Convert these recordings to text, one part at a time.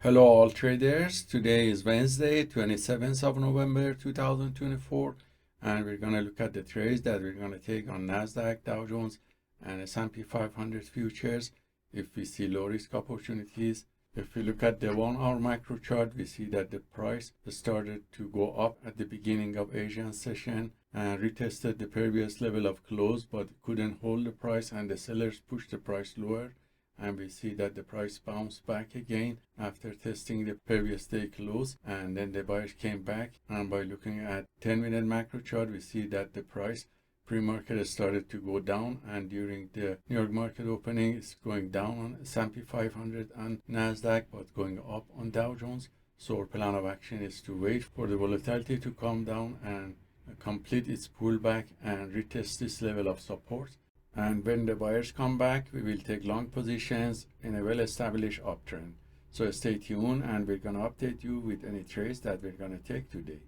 Hello all traders, today is Wednesday 27th of November 2024 and we're going to look at the trades that we're going to take on Nasdaq, Dow Jones and S&P 500 futures. If we see low risk opportunities, if we look at the 1 hour macro chart, we see that the price started to go up at the beginning of Asian session and retested the previous level of close but couldn't hold the price and the sellers pushed the price lower. And we see that the price bounced back again after testing the previous day close, and then the buyers came back. And by looking at 10-minute macro chart, we see that the price pre-market started to go down, and during the New York market opening it's going down on S&P 500 and Nasdaq but going up on Dow Jones. So our plan of action is to wait for the volatility to come down and complete its pullback and retest this level of support. And when the buyers come back, we will take long positions in a well-established uptrend. So stay tuned and we're going to update you with any trades that we're going to take today.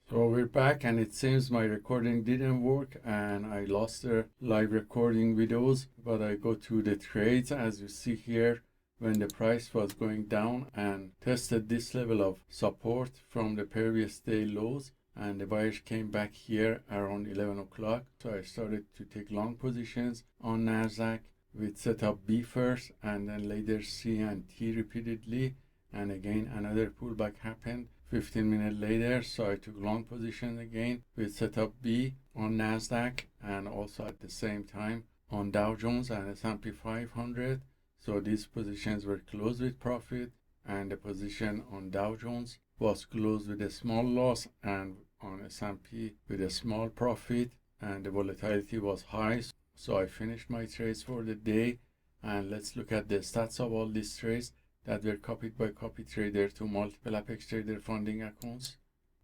So we're back and it seems my recording didn't work and I lost the live recording videos, but I go through the trades as you see here. When the price was going down and tested this level of support from the previous day lows, and the buyers came back here around 11 o'clock. So I started to take long positions on Nasdaq with setup B first and then later C and T repeatedly, and again another pullback happened 15 minutes later. So I took long position again with setup B on Nasdaq and also at the same time on Dow Jones and S&P 500. So these positions were closed with profit, and the position on Dow Jones was closed with a small loss and on S&P with a small profit, and the volatility was high. So I finished my trades for the day. And let's look at the stats of all these trades that were copied by copy trader to multiple Apex Trader funding accounts.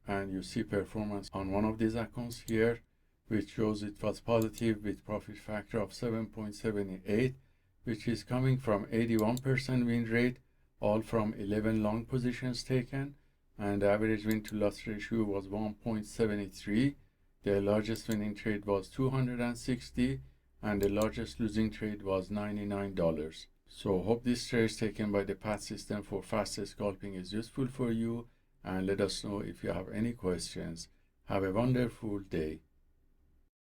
And you see performance on one of these accounts here, which shows it was positive with profit factor of 7.78, which is coming from 81% win rate, all from 11 long positions taken. And the average win to loss ratio was 1.73. The largest winning trade was 260 and the largest losing trade was $99. So hope this trade taken by the PAAT system for faster scalping is useful for you, and let us know if you have any questions. Have a wonderful day.